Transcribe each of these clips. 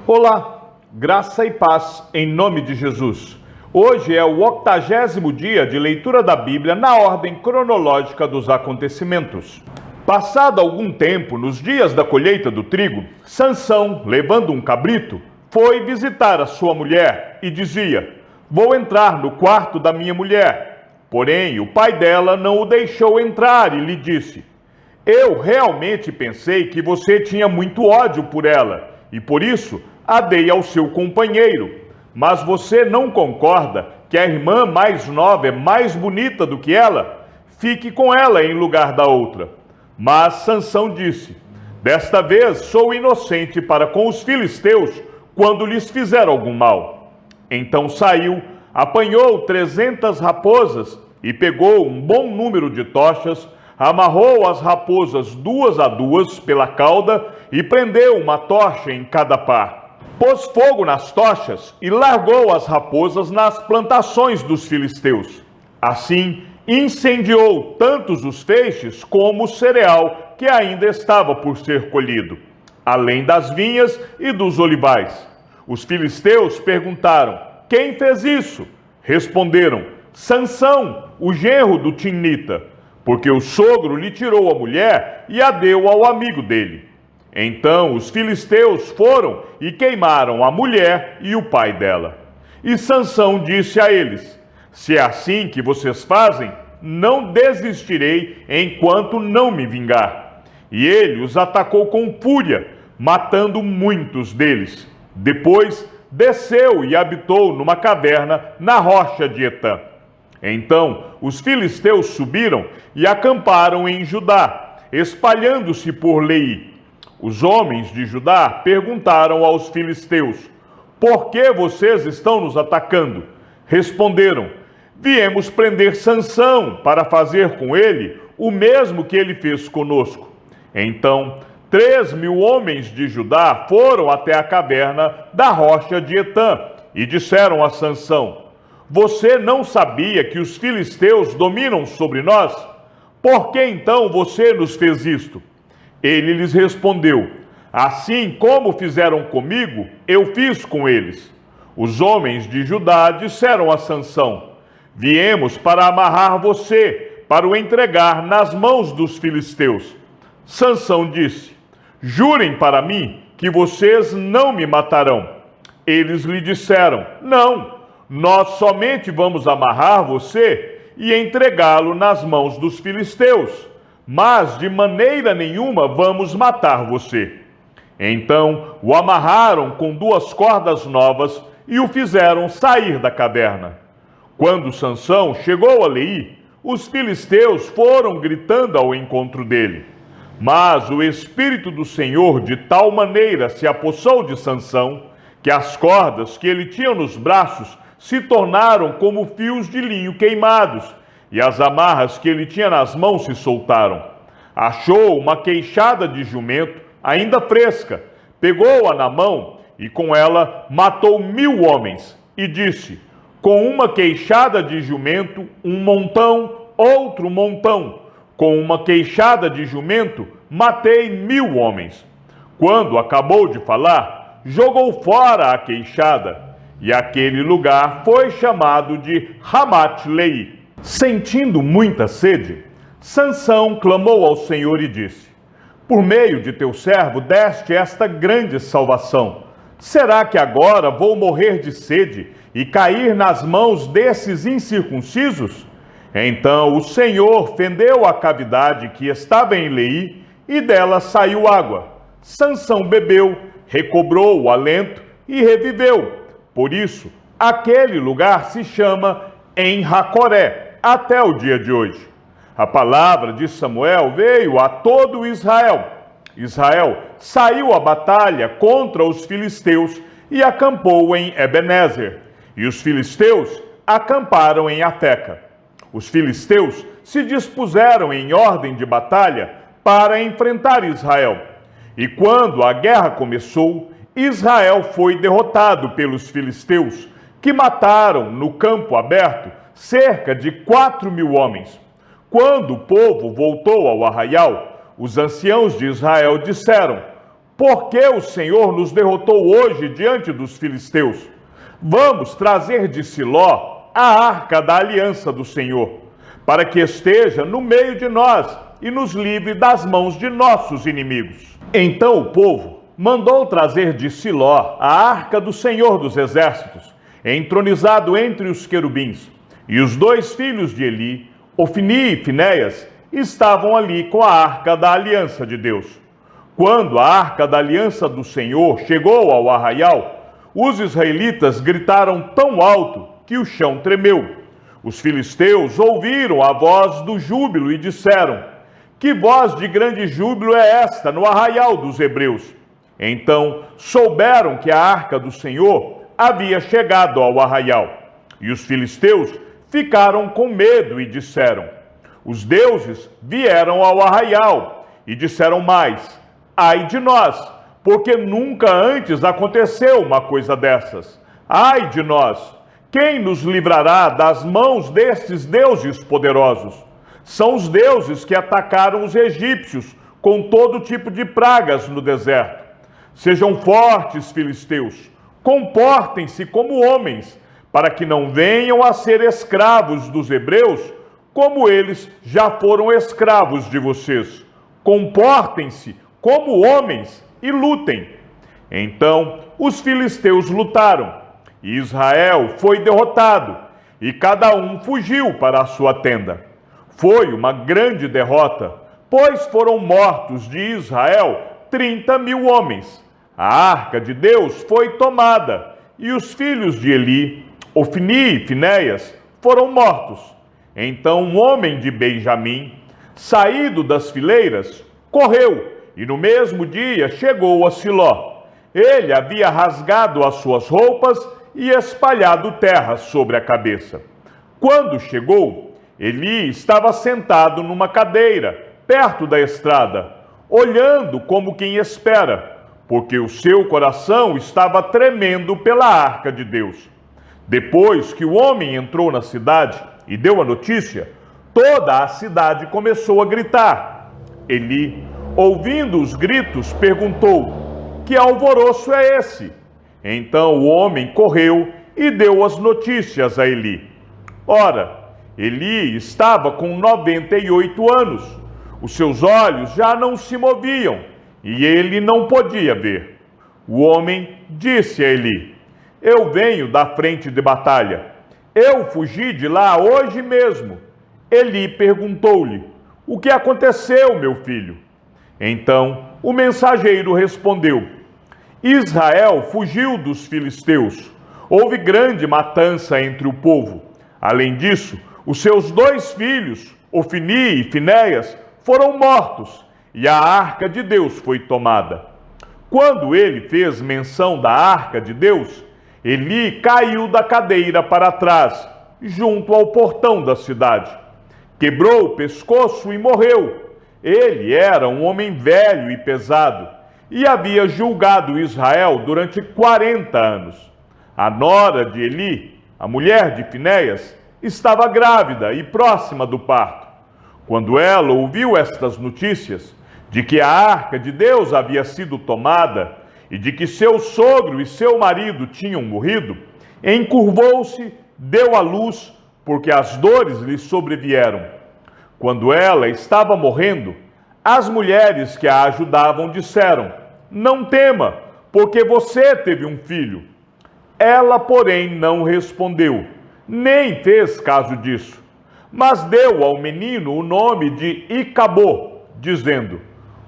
Olá, graça e paz em nome de Jesus. Hoje é o 80º dia de leitura da Bíblia na ordem cronológica dos acontecimentos. Passado algum tempo, nos dias da colheita do trigo, Sansão, levando um cabrito, foi visitar a sua mulher e dizia: "Vou entrar no quarto da minha mulher." Porém, o pai dela não o deixou entrar e lhe disse: "Eu realmente pensei que você tinha muito ódio por ela e por isso a dei ao seu companheiro. Mas você não concorda que a irmã mais nova é mais bonita do que ela? Fique com ela em lugar da outra." Mas Sansão disse: "Desta vez sou inocente para com os filisteus quando lhes fizer algum mal." Então saiu, apanhou 300 raposas e pegou um bom número de tochas, amarrou as raposas duas a duas pela cauda e prendeu uma tocha em cada par. Pôs fogo nas tochas e largou as raposas nas plantações dos filisteus. Assim, incendiou tantos os feixes como o cereal que ainda estava por ser colhido, além das vinhas e dos olivais. Os filisteus perguntaram: "Quem fez isso?" Responderam: "Sansão, o genro do Timnita, porque o sogro lhe tirou a mulher e a deu ao amigo dele." Então os filisteus foram e queimaram a mulher e o pai dela. E Sansão disse a eles: "Se é assim que vocês fazem, não desistirei enquanto não me vingar." E ele os atacou com fúria, matando muitos deles. Depois desceu e habitou numa caverna na rocha de Etã. Então os filisteus subiram e acamparam em Judá, espalhando-se por Leí. Os homens de Judá perguntaram aos filisteus: "Por que vocês estão nos atacando?" Responderam: "Viemos prender Sansão para fazer com ele o mesmo que ele fez conosco." Então 3.000 homens de Judá foram até a caverna da rocha de Etã e disseram a Sansão: "Você não sabia que os filisteus dominam sobre nós? Por que então você nos fez isto?" Ele lhes respondeu: "Assim como fizeram comigo, eu fiz com eles." Os homens de Judá disseram a Sansão: "Viemos para amarrar você, para o entregar nas mãos dos filisteus." Sansão disse: "Jurem para mim que vocês não me matarão." Eles lhe disseram: "Não, nós somente vamos amarrar você e entregá-lo nas mãos dos filisteus, mas de maneira nenhuma vamos matar você." Então o amarraram com 2 cordas novas e o fizeram sair da caverna. Quando Sansão chegou a Leí, os filisteus foram gritando ao encontro dele. Mas o Espírito do Senhor de tal maneira se apossou de Sansão, que as cordas que ele tinha nos braços se tornaram como fios de linho queimados, e as amarras que ele tinha nas mãos se soltaram. Achou uma queixada de jumento, ainda fresca, pegou-a na mão e com ela matou 1.000 homens. E disse: "Com uma queixada de jumento, um montão, outro montão. Com uma queixada de jumento, matei 1.000 homens." Quando acabou de falar, jogou fora a queixada, e aquele lugar foi chamado de Ramat-Leí. Sentindo muita sede, Sansão clamou ao Senhor e disse: "Por meio de teu servo deste esta grande salvação. Será que agora vou morrer de sede e cair nas mãos desses incircuncisos?" Então o Senhor fendeu a cavidade que estava em Leí e dela saiu água. Sansão bebeu, recobrou o alento e reviveu. Por isso, aquele lugar se chama En-Hacoré até o dia de hoje. A palavra de Samuel veio a todo Israel. Israel saiu à batalha contra os filisteus e acampou em Ebenezer, e os filisteus acamparam em Afeca. Os filisteus se dispuseram em ordem de batalha para enfrentar Israel. E quando a guerra começou, Israel foi derrotado pelos filisteus, que mataram no campo aberto cerca de 4.000 homens. Quando o povo voltou ao arraial, os anciãos de Israel disseram: por que o Senhor nos derrotou hoje diante dos filisteus? Vamos trazer de Siló a arca da aliança do Senhor, para que esteja no meio de nós e nos livre das mãos de nossos inimigos. Então o povo mandou trazer de Siló a arca do Senhor dos Exércitos, entronizado entre os querubins, e os dois filhos de Eli, Ofni e Finéias, estavam ali com a arca da aliança de Deus. Quando a arca da aliança do Senhor chegou ao arraial, os israelitas gritaram tão alto que o chão tremeu. Os filisteus ouviram a voz do júbilo e disseram: que voz de grande júbilo é esta no arraial dos hebreus? Então souberam que a arca do Senhor havia chegado ao arraial. E os filisteus ficaram com medo e disseram: os deuses vieram ao arraial. E disseram mais: ai de nós, porque nunca antes aconteceu uma coisa dessas. Ai de nós, quem nos livrará das mãos destes deuses poderosos? São os deuses que atacaram os egípcios com todo tipo de pragas no deserto. Sejam fortes, filisteus, comportem-se como homens, para que não venham a ser escravos dos hebreus, como eles já foram escravos de vocês. Comportem-se como homens e lutem. Então os filisteus lutaram, e Israel foi derrotado, e cada um fugiu para a sua tenda. Foi uma grande derrota, pois foram mortos de Israel 30.000 homens. A arca de Deus foi tomada, e os filhos de Eli, Ofni e Finéias, foram mortos. Então um homem de Benjamim, saído das fileiras, correu, e no mesmo dia chegou a Siló. Ele havia rasgado as suas roupas e espalhado terra sobre a cabeça. Quando chegou, Eli estava sentado numa cadeira, perto da estrada, olhando como quem espera, porque o seu coração estava tremendo pela arca de Deus. Depois que o homem entrou na cidade e deu a notícia, toda a cidade começou a gritar. Eli, ouvindo os gritos, perguntou: que alvoroço é esse? Então o homem correu e deu as notícias a Eli. Ora, Eli estava com 98 anos. Os seus olhos já não se moviam e ele não podia ver. O homem disse a Eli: eu venho da frente de batalha. Eu fugi de lá hoje mesmo. Eli perguntou-lhe: o que aconteceu, meu filho? Então o mensageiro respondeu: Israel fugiu dos filisteus. Houve grande matança entre o povo. Além disso, os seus dois filhos, Ofni e Finéias, foram mortos, e a arca de Deus foi tomada. Quando ele fez menção da arca de Deus, Eli caiu da cadeira para trás, junto ao portão da cidade. Quebrou o pescoço e morreu. Ele era um homem velho e pesado, e havia julgado Israel durante 40 anos. A nora de Eli, a mulher de Finéias, estava grávida e próxima do parto. Quando ela ouviu estas notícias, de que a arca de Deus havia sido tomada e de que seu sogro e seu marido tinham morrido, encurvou-se, deu à luz, porque as dores lhe sobrevieram. Quando ela estava morrendo, as mulheres que a ajudavam disseram: não tema, porque você teve um filho. Ela, porém, não respondeu, nem fez caso disso, mas deu ao menino o nome de Icabô, dizendo: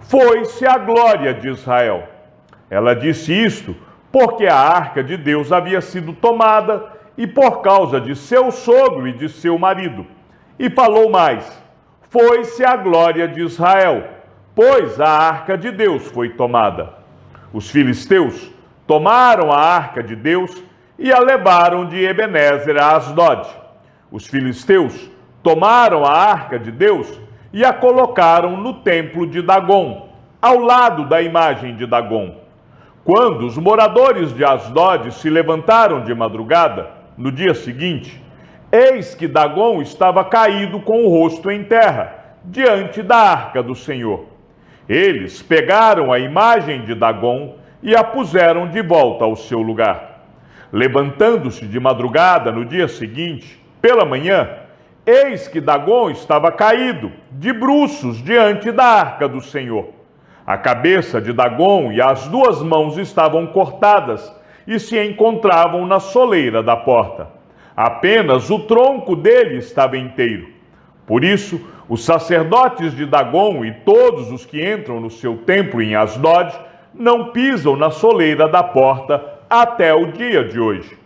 foi-se a glória de Israel. Ela disse isto porque a arca de Deus havia sido tomada e por causa de seu sogro e de seu marido. E falou mais: foi-se a glória de Israel, pois a arca de Deus foi tomada. Os filisteus tomaram a arca de Deus e a levaram de Ebenezer a Asdod. Os filisteus tomaram a arca de Deus e a colocaram no templo de Dagom, ao lado da imagem de Dagom. Quando os moradores de Asdod se levantaram de madrugada, no dia seguinte, eis que Dagom estava caído com o rosto em terra, diante da arca do Senhor. Eles pegaram a imagem de Dagom e a puseram de volta ao seu lugar. Levantando-se de madrugada no dia seguinte, pela manhã, eis que Dagom estava caído, de bruços, diante da arca do Senhor. A cabeça de Dagom e as duas mãos estavam cortadas e se encontravam na soleira da porta. Apenas o tronco dele estava inteiro. Por isso, os sacerdotes de Dagom e todos os que entram no seu templo em Asdod não pisam na soleira da porta até o dia de hoje.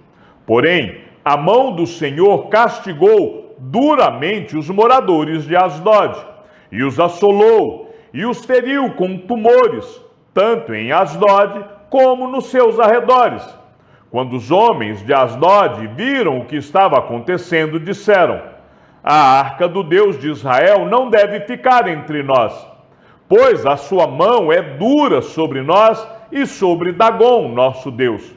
Porém, a mão do Senhor castigou duramente os moradores de Asdod, e os assolou, e os feriu com tumores, tanto em Asdod como nos seus arredores. Quando os homens de Asdod viram o que estava acontecendo, disseram: a arca do Deus de Israel não deve ficar entre nós, pois a sua mão é dura sobre nós e sobre Dagom, nosso Deus.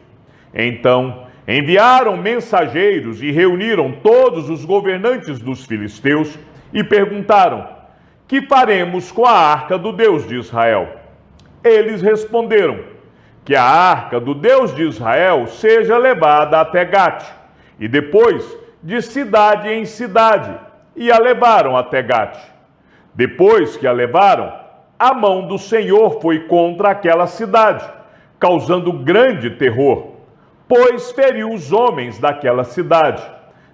Então enviaram mensageiros e reuniram todos os governantes dos filisteus e perguntaram: que faremos com a arca do Deus de Israel? Eles responderam: que a arca do Deus de Israel seja levada até Gate, e depois de cidade em cidade, e a levaram até Gate. Depois que a levaram, a mão do Senhor foi contra aquela cidade, causando grande terror, pois feriu os homens daquela cidade,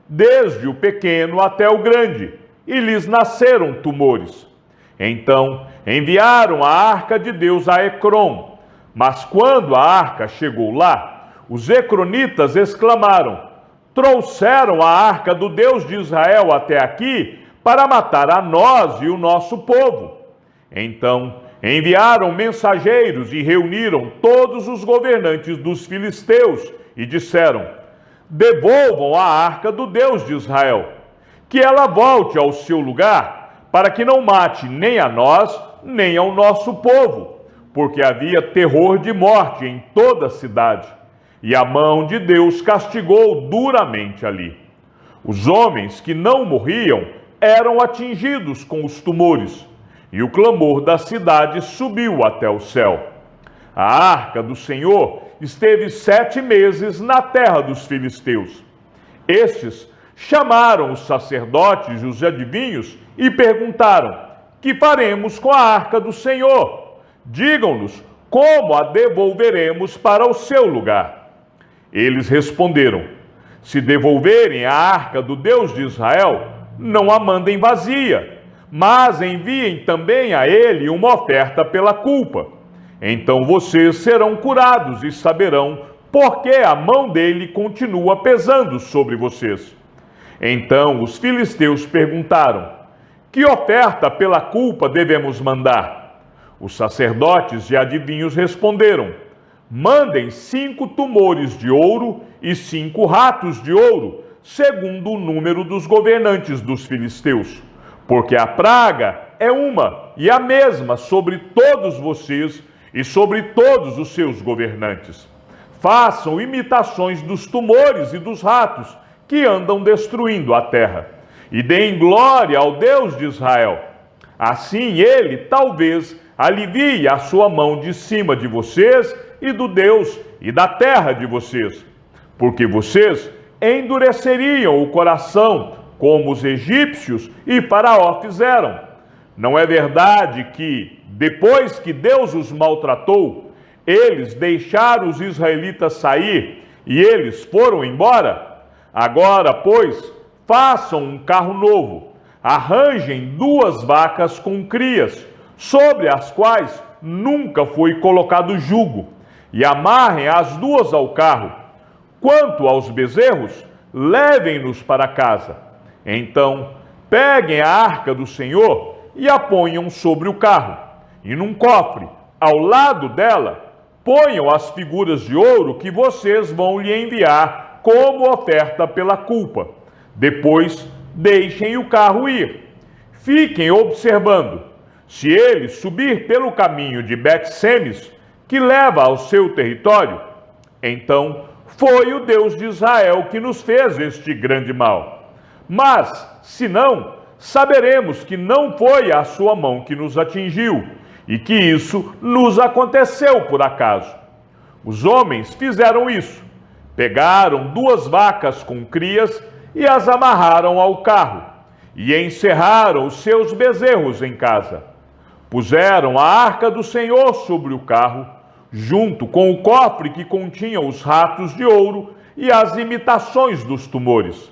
desde o pequeno até o grande, e lhes nasceram tumores. Então enviaram a arca de Deus a Ecrom, mas quando a arca chegou lá, os ecronitas exclamaram: trouxeram a arca do Deus de Israel até aqui para matar a nós e o nosso povo. Então enviaram mensageiros e reuniram todos os governantes dos filisteus e disseram: devolvam a arca do Deus de Israel, que ela volte ao seu lugar, para que não mate nem a nós, nem ao nosso povo, porque havia terror de morte em toda a cidade, e a mão de Deus castigou duramente ali. Os homens que não morriam eram atingidos com os tumores, e o clamor da cidade subiu até o céu. A arca do Senhor esteve 7 meses na terra dos filisteus. Estes chamaram os sacerdotes e os adivinhos e perguntaram: que faremos com a arca do Senhor? Digam-nos como a devolveremos para o seu lugar. Eles responderam: se devolverem a arca do Deus de Israel, não a mandem vazia, mas enviem também a ele uma oferta pela culpa. Então vocês serão curados e saberão por que a mão dele continua pesando sobre vocês. Então os filisteus perguntaram: que oferta pela culpa devemos mandar? Os sacerdotes e adivinhos responderam: mandem 5 tumores de ouro e 5 ratos de ouro, segundo o número dos governantes dos filisteus, porque a praga é uma e a mesma sobre todos vocês e sobre todos os seus governantes. Façam imitações dos tumores e dos ratos que andam destruindo a terra, e deem glória ao Deus de Israel. Assim ele talvez alivie a sua mão de cima de vocês e do Deus e da terra de vocês, porque vocês endureceriam o coração como os egípcios e Faraó fizeram. Não é verdade que, depois que Deus os maltratou, eles deixaram os israelitas sair e eles foram embora? Agora, pois, façam um carro novo, arranjem 2 vacas com crias, sobre as quais nunca foi colocado jugo, e amarrem as 2 ao carro. Quanto aos bezerros, levem-nos para casa. Então, peguem a arca do Senhor e a ponham sobre o carro, e num cofre, ao lado dela, ponham as figuras de ouro que vocês vão lhe enviar como oferta pela culpa. Depois, deixem o carro ir. Fiquem observando. Se ele subir pelo caminho de Bet-Semes, que leva ao seu território, então foi o Deus de Israel que nos fez este grande mal. Mas, se não, saberemos que não foi a sua mão que nos atingiu, e que isso nos aconteceu por acaso. Os homens fizeram isso. Pegaram 2 vacas com crias e as amarraram ao carro, e encerraram os seus bezerros em casa. Puseram a arca do Senhor sobre o carro, junto com o cofre que continha os ratos de ouro e as imitações dos tumores.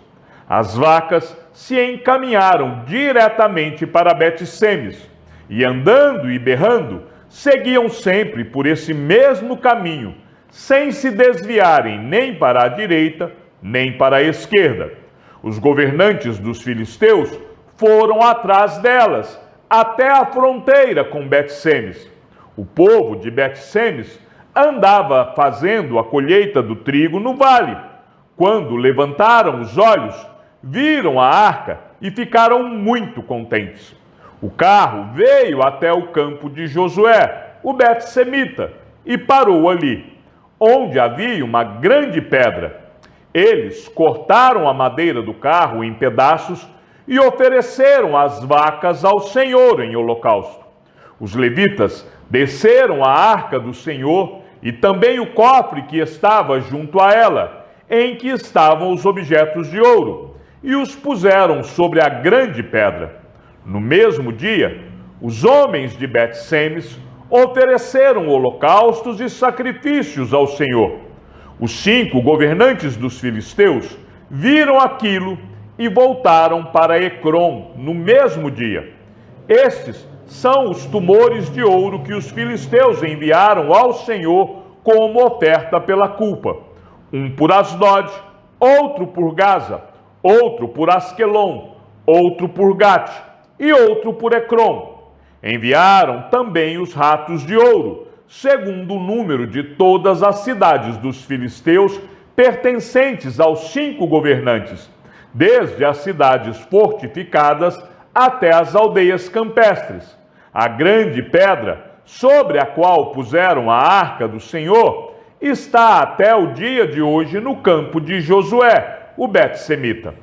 As vacas se encaminharam diretamente para Bet-Semes, e andando e berrando, seguiam sempre por esse mesmo caminho, sem se desviarem nem para a direita, nem para a esquerda. Os governantes dos filisteus foram atrás delas, até a fronteira com Bet-Semes. O povo de Bet-Semes andava fazendo a colheita do trigo no vale. Quando levantaram os olhos, viram a arca e ficaram muito contentes. O carro veio até o campo de Josué, o Bet-Semita, e parou ali, onde havia uma grande pedra. Eles cortaram a madeira do carro em pedaços e ofereceram as vacas ao Senhor em holocausto. Os levitas desceram a arca do Senhor e também o cofre que estava junto a ela, em que estavam os objetos de ouro, e os puseram sobre a grande pedra. No mesmo dia, os homens de Bet-Semes ofereceram holocaustos e sacrifícios ao Senhor. Os 5 governantes dos filisteus viram aquilo e voltaram para Ecrom no mesmo dia. Estes são os tumores de ouro que os filisteus enviaram ao Senhor como oferta pela culpa. Um por Asdod, outro por Gaza, outro por Asquelon, outro por Gate e outro por Ecrom. Enviaram também os ratos de ouro, segundo o número de todas as cidades dos filisteus pertencentes aos 5 governantes, desde as cidades fortificadas até as aldeias campestres. A grande pedra, sobre a qual puseram a arca do Senhor, está até o dia de hoje no campo de Josué, o Bet-Semita.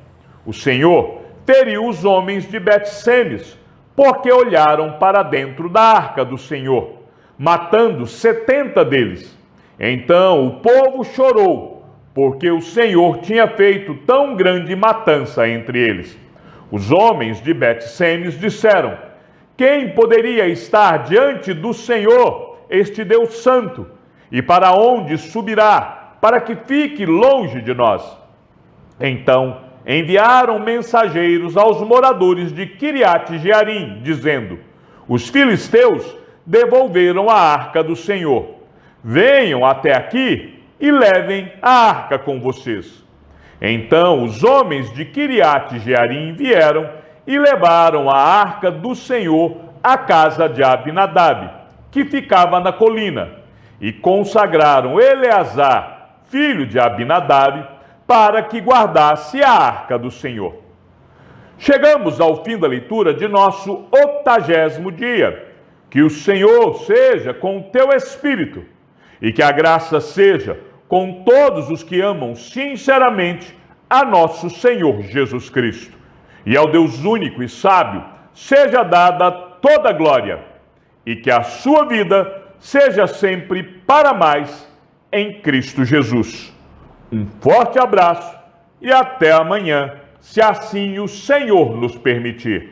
O Senhor feriu os homens de Bet-Semes, porque olharam para dentro da arca do Senhor, matando 70 deles. Então o povo chorou, porque o Senhor tinha feito tão grande matança entre eles. Os homens de Bet-Semes disseram: quem poderia estar diante do Senhor, este Deus santo? E para onde subirá, para que fique longe de nós? Então enviaram mensageiros aos moradores de Quiriate-Jearim, dizendo: os filisteus devolveram a arca do Senhor. Venham até aqui e levem a arca com vocês. Então os homens de Quiriate-Jearim vieram e levaram a arca do Senhor à casa de Abinadab, que ficava na colina, e consagraram Eleazar, filho de Abinadab, para que guardasse a arca do Senhor. Chegamos ao fim da leitura de nosso 80º dia. Que o Senhor seja com o teu espírito e que a graça seja com todos os que amam sinceramente a nosso Senhor Jesus Cristo. E ao Deus único e sábio seja dada toda a glória e que a sua vida seja sempre para mais em Cristo Jesus. Um forte abraço e até amanhã, se assim o Senhor nos permitir.